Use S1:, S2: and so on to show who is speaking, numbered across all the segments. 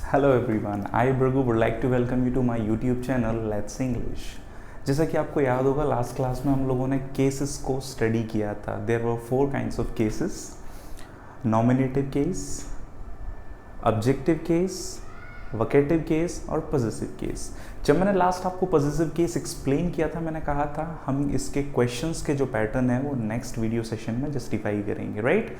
S1: Hello everyone, I Brgu would like to welcome you to my YouTube channel Let's English। जैसा कि आपको याद होगा लास्ट क्लास में हम लोगों ने केसेस को स्टडी किया था। There were 4 kinds of cases, nominative case, objective case, vocative case और पॉजेसिव केस। जब मैंने लास्ट आपको पॉजेसिव केस एक्सप्लेन किया था, मैंने कहा था हम इसके क्वेश्चंस के जो पैटर्न है वो नेक्स्ट वीडियो सेशन में जस्टिफाई करेंगे, राइट।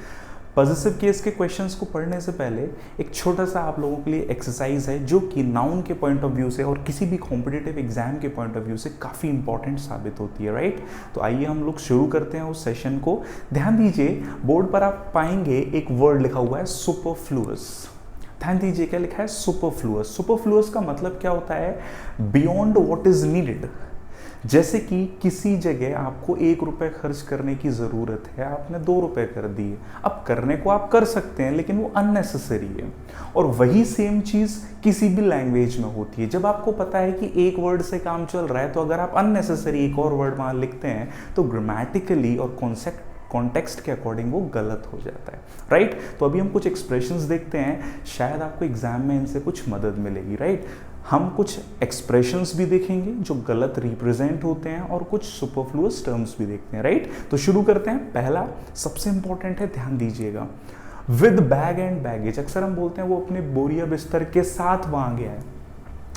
S1: पॉजेसिव केस के क्वेश्चंस को पढ़ने से पहले एक छोटा सा आप लोगों के लिए एक्सरसाइज है जो कि नाउन के पॉइंट ऑफ व्यू से और किसी भी कॉम्पिटिटिव एग्जाम के पॉइंट ऑफ व्यू से काफ़ी इंपॉर्टेंट साबित होती है, राइट। तो आइए हम लोग शुरू करते हैं उस सेशन को। ध्यान दीजिए, बोर्ड पर आप पाएंगे एक वर्ड लिखा हुआ है सुपरफ्लुअस। ध्यान दीजिए क्या लिखा है, सुपरफ्लुअस। सुपरफ्लुअस का मतलब क्या होता है, बियॉन्ड व्हाट इज नीडेड। जैसे कि किसी जगह आपको 1 रुपये खर्च करने की ज़रूरत है, आपने 2 रुपये कर दिए। अब करने को आप कर सकते हैं लेकिन वो अननेसेसरी है। और वही सेम चीज़ किसी भी लैंग्वेज में होती है। जब आपको पता है कि एक वर्ड से काम चल रहा है, तो अगर आप अननेसेसरी एक और वर्ड वहाँ लिखते हैं तो ग्रामेटिकली और कॉन्टेक्स्ट के अकॉर्डिंग वो गलत हो जाता है, राइट। तो अभी हम कुछ एक्सप्रेशंस देखते हैं, शायद आपको एग्जाम में इनसे कुछ मदद मिलेगी, राइट। हम कुछ एक्सप्रेशंस भी देखेंगे जो गलत रिप्रेजेंट होते हैं और कुछ सुपरफ्लुअस टर्म्स भी देखते हैं, राइट। तो शुरू करते हैं। पहला सबसे इंपॉर्टेंट है, ध्यान दीजिएगा, विद बैग एंड बैगेज। अक्सर हम बोलते हैं वो अपने बोरिया बिस्तर के साथ वहां गया है,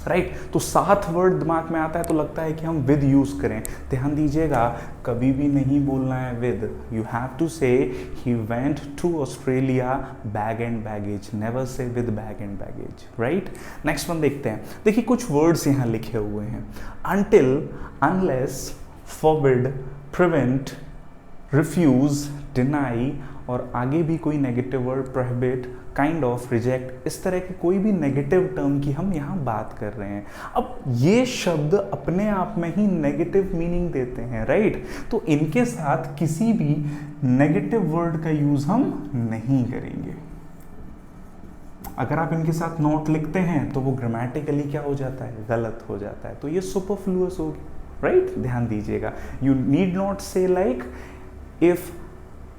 S1: राइट। तो साथ वर्ड दिमाग में आता है तो लगता है कि हम विद यूज करें। ध्यान दीजिएगा, कभी भी नहीं बोलना है with. You have to say he went to Australia bag and baggage, never say with bag and baggage, right. Next one देखते हैं। देखिए कुछ वर्ड्स यहाँ लिखे हुए हैं, until, unless, forbid, prevent, refuse, deny और आगे भी कोई negative word, prohibit, kind of, reject, इस तरह के कोई भी नेगेटिव टर्म की हम यहाँ बात कर रहे हैं। अब ये शब्द अपने आप में ही नेगेटिव मीनिंग देते हैं, राइट। तो इनके साथ किसी भी नेगेटिव वर्ड का यूज हम नहीं करेंगे। अगर आप इनके साथ नोट लिखते हैं तो वो ग्रामेटिकली क्या हो जाता है, गलत हो जाता है। तो ये सुपरफ्लुअस होगी, राइट। ध्यान दीजिएगा, यू नीड नॉट से लाइक इफ,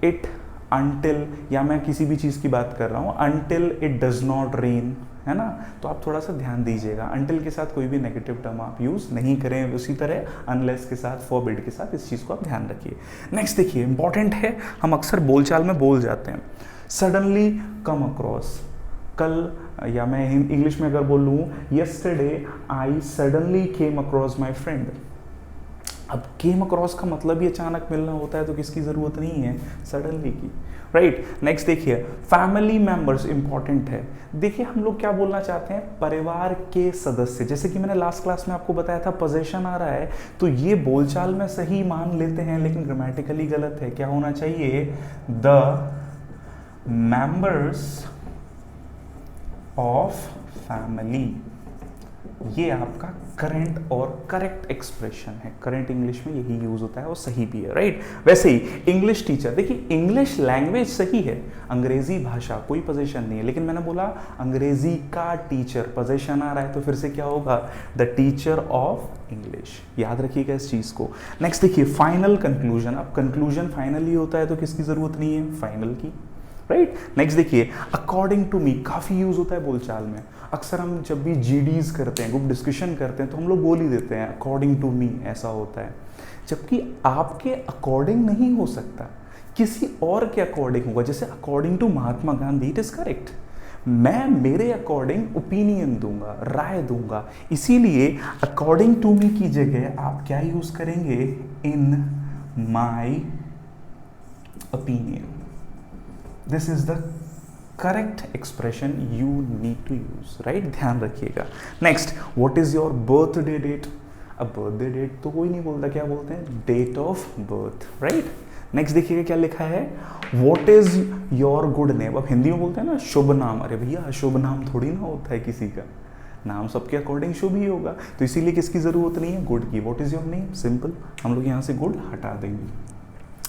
S1: इट, अनटिल, या मैं किसी भी चीज़ की बात कर रहा हूँ, until it does not rain, है ना। तो आप थोड़ा सा ध्यान दीजिएगा, अनटिल के साथ कोई भी नेगेटिव टर्म आप यूज़ नहीं करें। उसी तरह अनलेस के साथ, फॉरबिड के साथ, इस चीज़ को आप ध्यान रखिए। नेक्स्ट देखिए, इंपॉर्टेंट है, हम अक्सर बोलचाल में बोल जाते हैं, सडनली कम अक्रॉस। कल, या मैं इंग्लिश में अगर बोलूँ, yesterday I suddenly came across my friend. अब केम अक्रॉस का मतलब ही अचानक मिलना होता है, तो किसकी ज़रूरत नहीं है, सडनली की, राइट। नेक्स्ट देखिए, फैमिली मेंबर्स इंपॉर्टेंट है। देखिए हम लोग क्या बोलना चाहते हैं, परिवार के सदस्य। जैसे कि मैंने लास्ट क्लास में आपको बताया था, पोजेशन आ रहा है तो ये बोलचाल में सही मान लेते हैं लेकिन ग्रामेटिकली गलत है। क्या होना चाहिए, द मेंबर्स ऑफ फैमिली। ये आपका करंट और करेक्ट एक्सप्रेशन है। करंट इंग्लिश में यही यूज होता है और सही भी है, राइट। वैसे ही इंग्लिश टीचर, देखिए इंग्लिश लैंग्वेज सही है, अंग्रेजी भाषा कोई पोजीशन नहीं है, लेकिन मैंने बोला अंग्रेजी का टीचर, पोजीशन आ रहा है तो फिर से क्या होगा, द टीचर ऑफ इंग्लिश। याद रखिएगा इस चीज को। नेक्स्ट देखिए, फाइनल कंक्लूजन। अब कंक्लूजन फाइनल ही होता है तो किसकी जरूरत नहीं है, फाइनल की, राइट। नेक्स्ट देखिए, अकॉर्डिंग टू मी काफ़ी यूज़ होता है बोलचाल में। अक्सर हम जब भी जीडीज करते हैं, ग्रुप डिस्कशन करते हैं, तो हम लोग बोल ही देते हैं अकॉर्डिंग टू मी, ऐसा होता है। जबकि आपके अकॉर्डिंग नहीं हो सकता, किसी और के अकॉर्डिंग होगा। जैसे according to Mahatma Gandhi, it is correct. मैं मेरे अकॉर्डिंग ओपिनियन दूंगा, राय दूंगा, इसीलिए अकॉर्डिंग टू मी की जगह आप क्या यूज़ करेंगे, in my opinion. This is the correct expression you need to use, right? ध्यान रखिएगा। Next, what is your birthday date? अब birthday date तो कोई नहीं बोलता, क्या बोलते हैं, date of birth, right? Next देखिएगा क्या लिखा है, what is your good name? अब हिंदी में बोलते हैं ना शुभ नाम। अरे भैया शुभ नाम थोड़ी ना होता है किसी का, नाम सबके अकॉर्डिंग शुभ ही होगा, तो इसीलिए किसकी ज़रूरत नहीं है, गुड की। What is your name? Simple, हम लोग यहाँ से गुड हटा देंगे।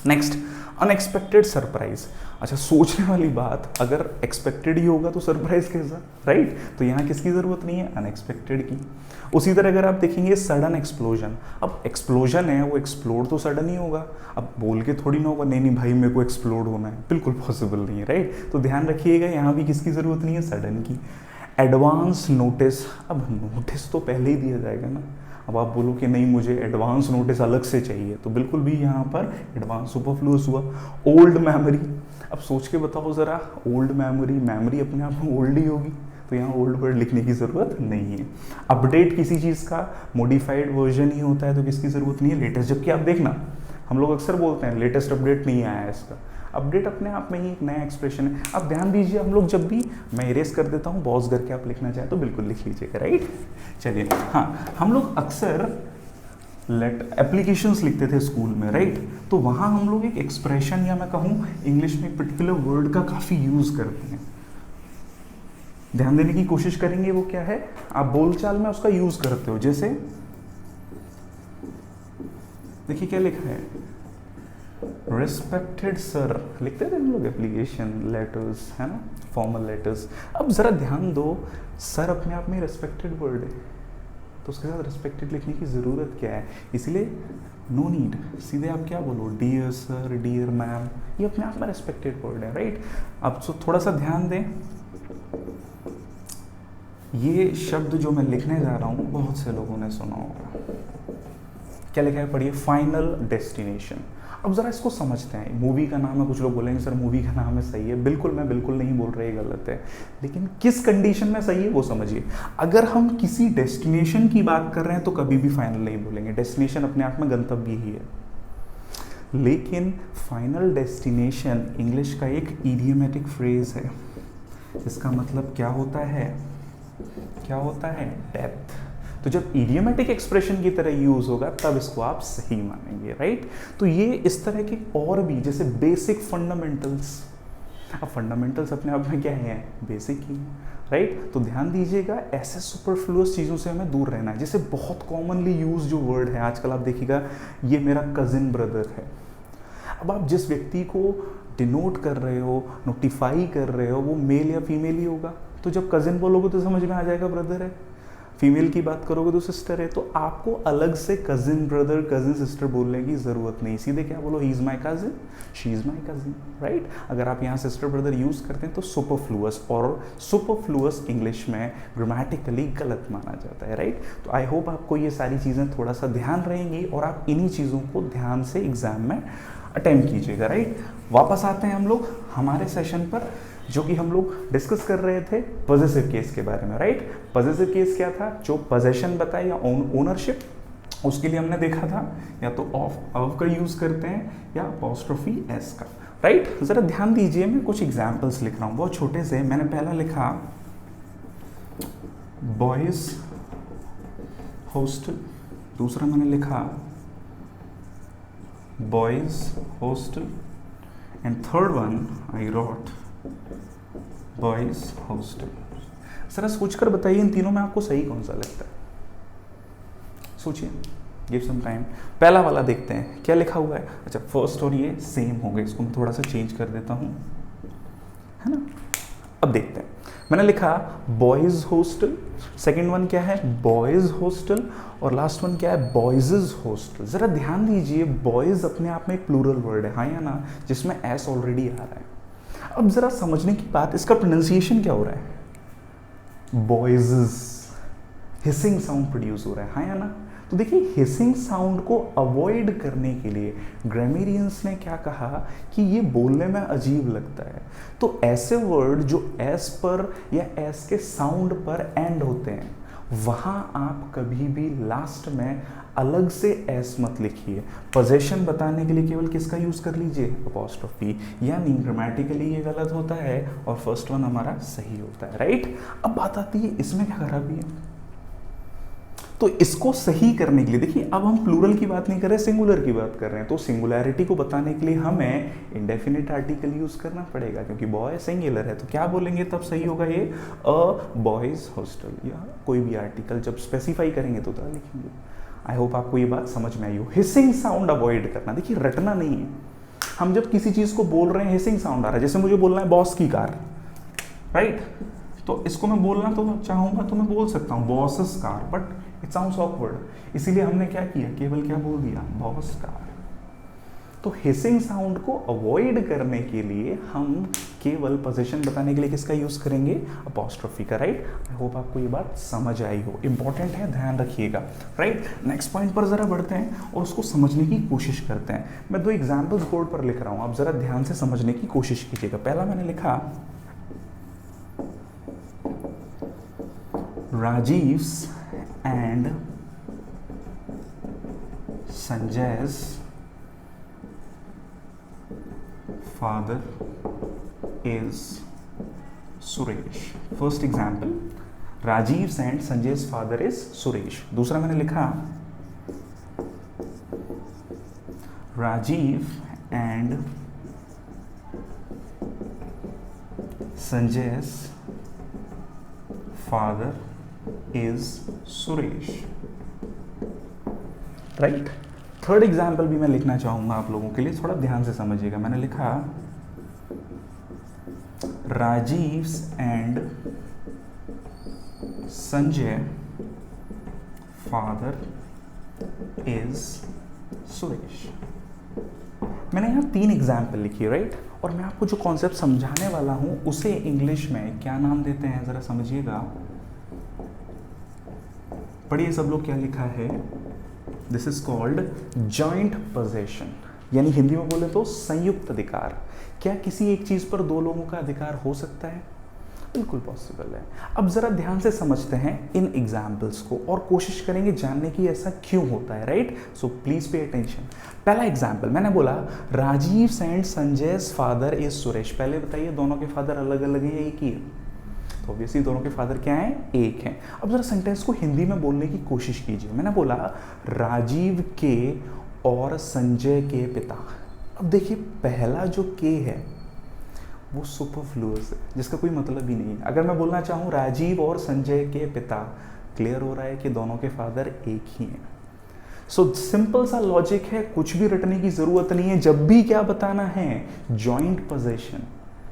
S1: Next, unexpected surprise. अच्छा, सोचने वाली बात, अगर एक्सपेक्टेड ही होगा तो सरप्राइज कैसा, राइट। तो यहाँ किसकी ज़रूरत नहीं है, अनएक्सपेक्टेड की। उसी तरह अगर आप देखेंगे सडन एक्सप्लोजन। अब एक्सप्लोजन है, वो एक्सप्लोड तो सडन ही होगा। अब बोल के थोड़ी ना होगा, नहीं नहीं भाई मेरे को एक्सप्लोड होना है, बिल्कुल पॉसिबल नहीं है, राइट। तो ध्यान रखिएगा, यहाँ भी किसकी ज़रूरत नहीं है, सडन की। एडवांस नोटिस, अब नोटिस तो पहले ही दिया जाएगा ना। अब आप बोलो कि नहीं मुझे एडवांस नोटिस अलग से चाहिए, तो बिल्कुल भी यहाँ पर एडवांस सुपरफ्लुअस हुआ। ओल्ड मेमोरी, अब सोच के बताओ ज़रा, ओल्ड मेमोरी, मेमोरी अपने आप में ओल्ड ही होगी, तो यहाँ ओल्ड वर्ड लिखने की ज़रूरत नहीं है। अपडेट किसी चीज़ का मॉडिफाइड वर्जन ही होता है, तो किसकी ज़रूरत नहीं है, लेटेस्ट। जबकि आप देखना हम लोग अक्सर बोलते हैं लेटेस्ट अपडेट नहीं आया है इसका, अपडेट अपने आप में ही एक नया एक्सप्रेशन है। अब ध्यान दीजिए, हम लोग जब भी, मैं इरेज कर देता हूँ, पॉज करके आप लिखना चाहें तो बिल्कुल लिख लीजिएगा, राइट। चलिए, हाँ, हम लोग अक्सर एप्लीकेशंस लिखते थे स्कूल में, राइट, तो वहाँ हम लोग एक एक्सप्रेशन या मैं कहूँ इंग्लिश में पर्टिकुलर वर्ड का काफ़ी यूज़ करते हैं। ध्यान देने की कोशिश करेंगे वो क्या है, आप बोलचाल में उसका यूज़ करते हो। जैसे देखिए क्या लिखा है, रिस्पेक्टेड सर, लिखते थे हम लोग एप्लीकेशन लेटर्स, है ना, फॉर्मल लेटर्स। अब ज़रा ध्यान दो, सर अपने आप में रिस्पेक्टेड वर्ड है, तो उसके साथ रिस्पेक्टेड लिखने की ज़रूरत क्या है, इसलिए नो नीड, सीधे आप क्या बोलो, डियर सर, डियर मैम, ये अपने आप में रिस्पेक्टेड वर्ड है, राइट। अब तो थोड़ा सा ध्यान दें, ये शब्द जो मैं लिखने जा रहा हूँ बहुत से लोगों ने सुना होगा, क्या लिखा है, पढ़िए, फाइनल डेस्टिनेशन। अब ज़रा इसको समझते हैं, मूवी का नाम है, कुछ लोग बोलेंगे सर मूवी का नाम है, सही है, बिल्कुल, मैं बिल्कुल नहीं बोल रहा, ये गलत है, लेकिन किस कंडीशन में सही है वो समझिए। अगर हम किसी डेस्टिनेशन की बात कर रहे हैं तो कभी भी फाइनल नहीं बोलेंगे, डेस्टिनेशन अपने आप में गंतव्य ही है। लेकिन फाइनल डेस्टिनेशन इंग्लिश का एक इडियमेटिक फ्रेज है, इसका मतलब क्या होता है, क्या होता है, डेथ। तो जब इडियमेटिक एक्सप्रेशन की तरह यूज होगा तब इसको आप सही मानेंगे, राइट। तो ये इस तरह के और भी, जैसे बेसिक फंडामेंटल्स, अब फंडामेंटल्स अपने आप में क्या है, बेसिक ही, राइट। तो ध्यान दीजिएगा, ऐसे सुपरफ्लुअस चीज़ों से हमें दूर रहना है। जैसे बहुत कॉमनली यूज जो वर्ड है आजकल, आप देखिएगा, ये मेरा कजिन ब्रदर है। अब आप जिस व्यक्ति को डिनोट कर रहे हो, नोटिफाई कर रहे हो, वो मेल या फीमेल ही होगा, तो जब कजिन बोलोगे तो समझ में आ जाएगा ब्रदर है, फीमेल की बात करोगे तो सिस्टर है। तो आपको अलग से कजिन ब्रदर, कजिन सिस्टर बोलने की ज़रूरत नहीं, सीधे क्या बोलो, he is my cousin, she is my cousin, right. अगर आप यहाँ सिस्टर ब्रदर यूज़ करते हैं तो सुपरफ्लुअस, और सुपरफ्लुअस इंग्लिश में ग्रामेटिकली गलत माना जाता है, राइट। तो आई होप आपको ये सारी चीज़ें थोड़ा सा ध्यान रहेंगी और आप इन्हीं चीज़ों को ध्यान से एग्जाम में अटेम्प्ट कीजिएगा, राइट। वापस आते हैं हम लोग हमारे सेशन पर, जो कि हम लोग डिस्कस कर रहे थे पॉजेसिव केस के बारे में, राइट। पॉजेसिव केस क्या था, जो पोजेशन बताए या ओनरशिप, उसके लिए हमने देखा था या तो ऑफ का यूज करते हैं या अपॉस्ट्रोफी एस का, राइट। जरा ध्यान दीजिए, मैं कुछ एग्जाम्पल्स लिख रहा हूँ बहुत छोटे से। मैंने पहला लिखा बॉयज हॉस्टल, दूसरा मैंने लिखा boys hostel, and third one I wrote boys hostel. जरा सोचकर बताइए इन तीनों में आपको सही कौन सा लगता है, सोचिए, गिव सम टाइम। पहला वाला देखते हैं क्या लिखा हुआ है। अच्छा, फर्स्ट और ये सेम हो गए, इसको मैं थोड़ा सा चेंज कर देता हूँ, है ना। अब देखते हैं, मैंने लिखा बॉयज हॉस्टल, सेकेंड वन क्या है, बॉयज हॉस्टल, और लास्ट वन क्या है, बॉयज हॉस्टल। जरा ध्यान दीजिए, बॉयज अपने आप में एक प्लूरल वर्ड है, हाँ या ना, जिसमें एस ऑलरेडी आ रहा है। अब जरा समझने की बात, इसका प्रोनाउंसिएशन क्या हो रहा है, बॉयज, हिसिंग साउंड प्रोड्यूस हो रहा है, हाँ या ना। तो देखिए, हिसिंग साउंड को अवॉइड करने के लिए ग्रामेरियंस ने क्या कहा कि ये बोलने में अजीब लगता है, तो ऐसे वर्ड जो एस पर या एस के साउंड पर एंड होते हैं, वहाँ आप कभी भी लास्ट में अलग से एस मत लिखिए। पोजेशन बताने के लिए केवल किसका यूज़ कर लीजिए, अपॉस्ट्रोफी, यानी ग्रामेटिकली ये गलत होता है और फर्स्ट वन हमारा सही होता है, राइट। अब बात आती है इसमें क्या खराबी है, तो इसको सही करने के लिए देखिए, अब हम प्लूरल की बात नहीं कर रहे, सिंगुलर की बात कर रहे हैं, तो सिंगुलैरिटी को बताने के लिए हमें इंडेफिनिट आर्टिकल यूज करना पड़ेगा, क्योंकि बॉय सिंगुलर है। तो क्या बोलेंगे तब सही होगा, ये अ बॉयज हॉस्टल, या कोई भी आर्टिकल जब स्पेसिफाई करेंगे तो लिखेंगे। आई होप आपको ये बात समझ में आई हो। हिसिंग साउंड अवॉइड करना, देखिए रटना नहीं है। हम जब किसी चीज को बोल रहे हैं, हिसिंग साउंड आ रहा है, जैसे मुझे बोलना है बॉस की कार, राइट, तो इसको मैं बोलना तो चाहूंगा तो मैं बोल सकता हूँ boss's car, but it sounds awkward, इसीलिए हमने क्या किया, केवल क्या बोल दिया, बॉस कार। तो हिसिंग साउंड को अवॉइड करने के लिए हम केवल पोजीशन बताने के लिए किसका यूज करेंगे, अपॉस्ट्रोफी का, राइट। आई होप आपको ये बात समझ आई हो, इंपॉर्टेंट है, ध्यान रखिएगा, राइट। नेक्स्ट पॉइंट पर जरा बढ़ते हैं और उसको समझने की कोशिश करते हैं। मैं 2 एग्जाम्पल्स बोर्ड पर लिख रहा हूं, आप जरा ध्यान से समझने की कोशिश कीजिएगा। पहला मैंने लिखा Rajiv's and Sanjay's father is Suresh। First example, Rajiv's and Sanjay's father is Suresh. दूसरा मैंने लिखा Rajiv and Sanjay's father is Suresh, right. Third example भी मैं लिखना चाहूंगा आप लोगों के लिए, थोड़ा ध्यान से समझिएगा। मैंने लिखा Rajiv's and Sanjay father is Suresh. मैंने यहाँ 3 एग्जाम्पल लिखी, राइट। और मैं आपको जो कॉन्सेप्ट समझाने वाला हूं उसे इंग्लिश में क्या नाम देते हैं, जरा समझिएगा। पढ़िए सब लोग, क्या लिखा है, this is called joint possession, यानी हिंदी में बोले तो संयुक्त अधिकार। क्या किसी एक चीज पर 2 लोगों का अधिकार हो सकता है? बिल्कुल पॉसिबल है। अब जरा ध्यान से समझते हैं इन एग्जाम्पल्स को और कोशिश करेंगे जानने की ऐसा क्यों होता है, right. So please pay attention. पहला एग्जाम्पल मैंने बोला Rajiv and Sanjay's father is Suresh. पहले बताइए दोनों के फादर अलग अलग है या एक ही है? तो ऑब्वियसली दोनों के फादर क्या हैं, एक हैं। अब जरा सेंटेंस को हिंदी में बोलने की कोशिश कीजिए। मैंने बोला राजीव के और संजय के पिता। अब देखिए पहला जो के है वो सुपरफ्लुअस है, जिसका कोई मतलब ही नहीं है। अगर मैं बोलना चाहूँ राजीव और संजय के पिता, क्लियर हो रहा है कि दोनों के फादर एक ही हैं। सो सिंपल सा लॉजिक है, कुछ भी रटने की जरूरत नहीं है। जब भी क्या बताना है, जॉइंट पोजेशन,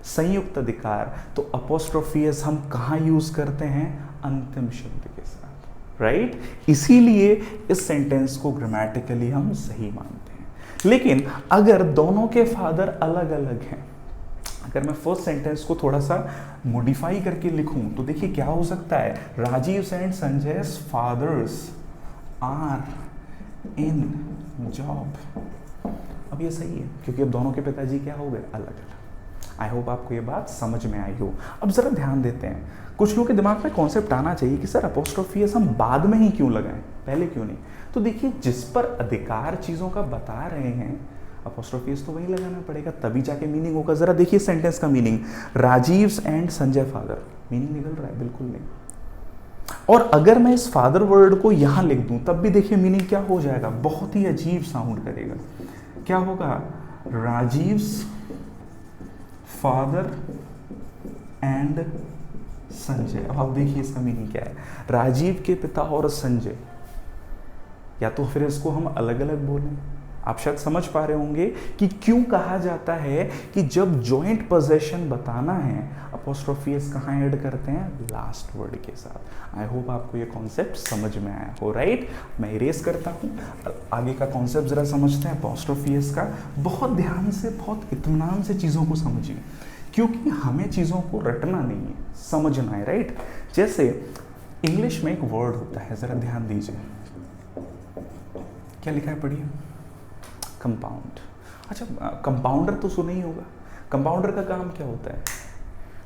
S1: संयुक्त अधिकार, तो अपोस्ट्रोफियस हम कहाँ यूज करते हैं, अंतिम शब्द के साथ, राइट। इसीलिए इस सेंटेंस को ग्रामेटिकली हम सही मानते हैं। लेकिन अगर दोनों के फादर अलग अलग हैं, अगर मैं फर्स्ट सेंटेंस को थोड़ा सा मॉडिफाई करके लिखूं तो देखिए क्या हो सकता है, Rajiv and Sanjay's fathers are in job. अब ये सही है क्योंकि अब दोनों के पिताजी क्या हो गए, अलग अलग। आई होप आपको ये बात समझ में आई हो। अब जरा ध्यान देते हैं, कुछ लोगों के दिमाग में कॉन्सेप्ट आना चाहिए कि सर अपोस्ट्रोफियस हम बाद में ही क्यों लगाएं, पहले क्यों नहीं। तो देखिए जिस पर अधिकार चीजों का बता रहे हैं, अपोस्ट्रोफियस तो वही लगाना पड़ेगा, तभी जाके मीनिंग होगा। जरा देखिए सेंटेंस का meaning, Rajiv and Sanjay father, meaning निकल रहा है, बिल्कुल नहीं। और अगर मैं इस फादर वर्ड को यहां लिख दूं तब भी देखिए मीनिंग क्या हो जाएगा, बहुत ही अजीब साउंड करेगा। क्या होगा, राजीव फादर एंड संजय। अब आप देखिए इसका मीनिंग क्या है, राजीव के पिता और संजय, या तो फिर इसको हम अलग अलग बोलें। आप शायद समझ पा रहे होंगे कि क्यों कहा जाता है कि जब जॉइंट पोजेशन बताना है अपोस्ट्रोफियस कहाँ ऐड करते हैं, लास्ट वर्ड के साथ। आई होप आपको ये कॉन्सेप्ट समझ में आया हो, राइट। मैं इरेज करता हूँ, आगे का कॉन्सेप्ट जरा समझते हैं अपोस्ट्रोफियस का। बहुत ध्यान से, बहुत इत्मीनान से चीज़ों को समझिए, क्योंकि हमें चीज़ों को रटना नहीं है, समझना है, राइट। जैसे इंग्लिश में एक वर्ड होता है, जरा ध्यान दीजिए, क्या लिखा है, पढ़िए, कंपाउंड। अच्छा, कंपाउंडर तो सुना ही होगा। कंपाउंडर का काम क्या होता है,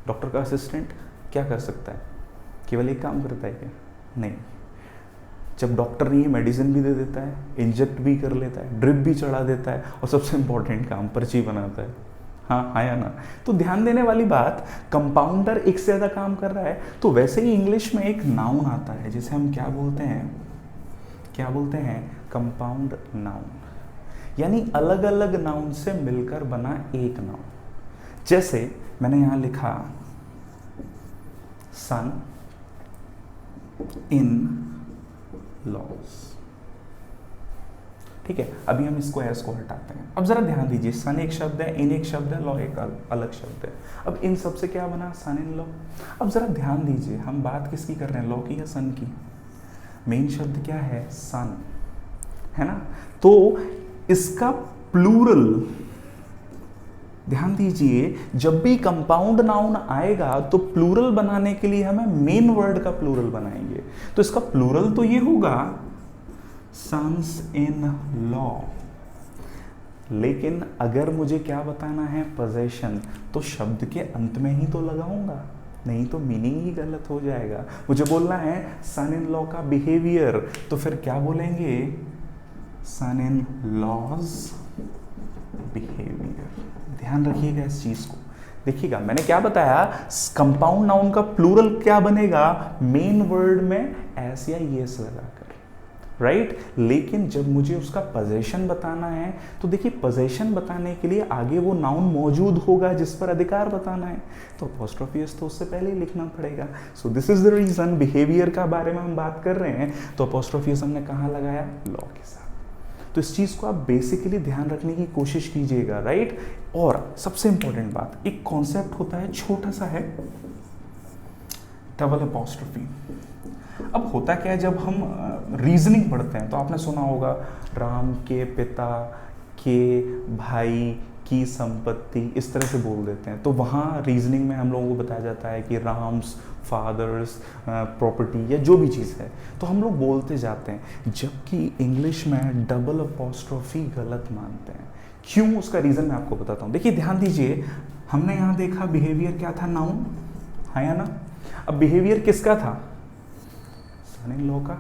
S1: डॉक्टर का असिस्टेंट क्या कर सकता है, केवल एक काम करता है क्या, नहीं। जब डॉक्टर नहीं है मेडिसिन भी दे देता है, इंजेक्ट भी कर लेता है, ड्रिप भी चढ़ा देता है, और सबसे इंपॉर्टेंट काम पर्ची बनाता है। हाँ या ना। तो ध्यान देने वाली बात, कंपाउंडर एक से ज़्यादा काम कर रहा है। तो वैसे ही इंग्लिश में एक नाउन आता है जिसे हम क्या बोलते हैं, कंपाउंड नाउन, यानी अलग अलग नाउन से मिलकर बना एक नाउन। जैसे मैंने यहां लिखा सन इन लॉज, ठीक है। अभी हम इसको एस को हटाते हैं। अब जरा ध्यान दीजिए, सन एक शब्द है, इन एक शब्द है, लॉ एक अलग शब्द है। अब इन सब से क्या बना, सन इन लॉ। अब जरा ध्यान दीजिए, हम बात किसकी कर रहे हैं, लॉ की या सन की। मेन शब्द क्या है, सन, है ना। तो इसका प्लूरल ध्यान दीजिए, जब भी कंपाउंड नाउन आएगा तो प्लूरल बनाने के लिए हमें मेन वर्ड का प्लूरल बनाएंगे। तो इसका प्लूरल तो ये होगा सन्स इन लॉ, लेकिन अगर मुझे क्या बताना है पोजेशन, तो शब्द के अंत में ही तो लगाऊंगा, नहीं तो मीनिंग ही गलत हो जाएगा। मुझे बोलना है सन इन लॉ का बिहेवियर, तो फिर क्या बोलेंगे, सन इन लॉज बिहेवियर। ध्यान रखिएगा इस चीज को। देखिएगा मैंने क्या बताया, कंपाउंड नाउन का प्लूरल क्या बनेगा, मेन वर्ड में एस या येस लगाकर, राइट। लेकिन जब मुझे उसका पोजेशन बताना है, तो देखिए पोजेशन बताने के लिए आगे वो नाउन मौजूद होगा जिस पर अधिकार बताना है, तो अपोस्ट्रोफी एस तो उससे पहले ही लिखना पड़ेगा। So this is the reason, behaviour का बारे में हम बात कर रहे हैं तो अपोस्ट्रोफी एस हमने कहाँ लगाया, लॉ के साथ। तो इस चीज को आप बेसिकली ध्यान रखने की कोशिश कीजिएगा, राइट। और सबसे इंपॉर्टेंट बात, एक कॉन्सेप्ट होता है, छोटा सा है, डबल अपोस्ट्रोफी। अब होता क्या है, जब हम रीजनिंग पढ़ते हैं तो आपने सुना होगा राम के पिता के भाई की संपत्ति, इस तरह से बोल देते हैं। तो वहाँ रीजनिंग में हम लोगों को बताया जाता है कि राम्स फादर्स प्रॉपर्टी या जो भी चीज़ है, तो हम लोग बोलते जाते हैं, जबकि इंग्लिश में डबल अपोस्ट्रोफी गलत मानते हैं। क्यों, उसका रीज़न मैं आपको बताता हूँ। देखिए ध्यान दीजिए, हमने यहाँ देखा बिहेवियर क्या था, नाउन, हाँ या ना। अब बिहेवियर किसका था, सन इन लॉ का।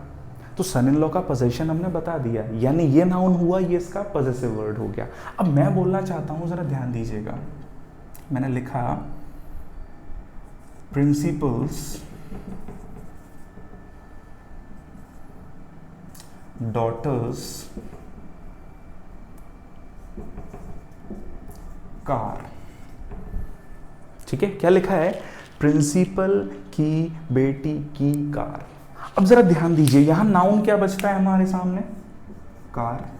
S1: तो सन इन लॉ का पोजेशन हमने बता दिया, यानी ये नाउन हुआ, ये इसका पॉजेसिव वर्ड हो गया। अब मैं बोलना चाहता हूं, जरा ध्यान दीजिएगा, मैंने लिखा प्रिंसिपल्स डॉटर्स कार, ठीक है। क्या लिखा है, प्रिंसिपल की बेटी की कार। अब जरा ध्यान दीजिए, यहां नाउन क्या बचता है हमारे सामने, कार,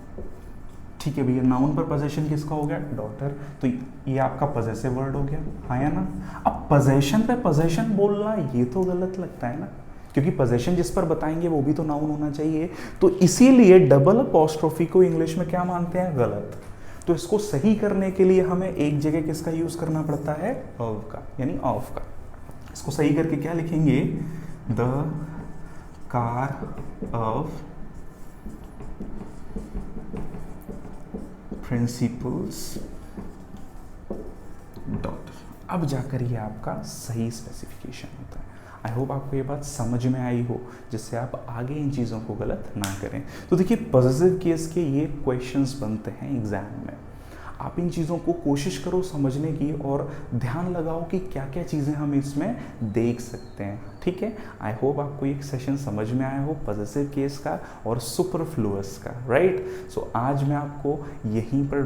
S1: ठीक है भैया। नाउन पर पोजेशन किसका हो गया, डॉटर, तो ये आपका पॉजेसिव वर्ड हो गया, हाँ या ना। अब पोजेशन पे पोजेशन बोलना ये तो गलत लगता है ना, क्योंकि पोजेशन जिस पर बताएंगे वो भी तो नाउन होना चाहिए। तो इसीलिए डबल अपोस्ट्रोफी को इंग्लिश में क्या मानते हैं, गलत। तो इसको सही करने के लिए हमें एक जगह किसका यूज करना पड़ता है, ऑफ का, यानी ऑफ का। इसको सही करके क्या लिखेंगे, the car of principles daughter. अब जाकर ये आपका सही स्पेसिफिकेशन होता है। आई होप आपको ये बात समझ में आई हो, जिससे आप आगे इन चीज़ों को गलत ना करें। तो देखिए पॉजिटिव केस के ये क्वेश्चंस बनते हैं एग्जाम में। आप इन चीज़ों को कोशिश करो समझने की और ध्यान लगाओ कि क्या क्या चीज़ें हम इसमें देख सकते हैं, ठीक है। आई होप आपको ये सेशन समझ में आया हो, पॉजिटिव केस का और सुपरफ्लुअस का, राइट। सो आज मैं आपको यहीं पर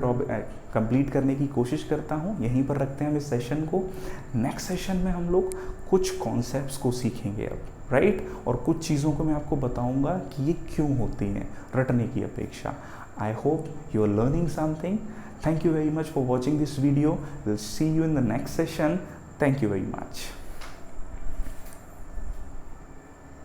S1: कंप्लीट करने की कोशिश करता हूँ, यहीं पर रखते हैं हम इस सेशन को। नेक्स्ट सेशन में हम लोग कुछ कॉन्सेप्ट्स को सीखेंगे अब, राइट, और कुछ चीज़ों को मैं आपको बताऊँगा कि ये क्यों होती हैं रटने की अपेक्षा। I hope you are learning something. Thank you very much for watching this video. We'll see you in the next session. Thank you very much.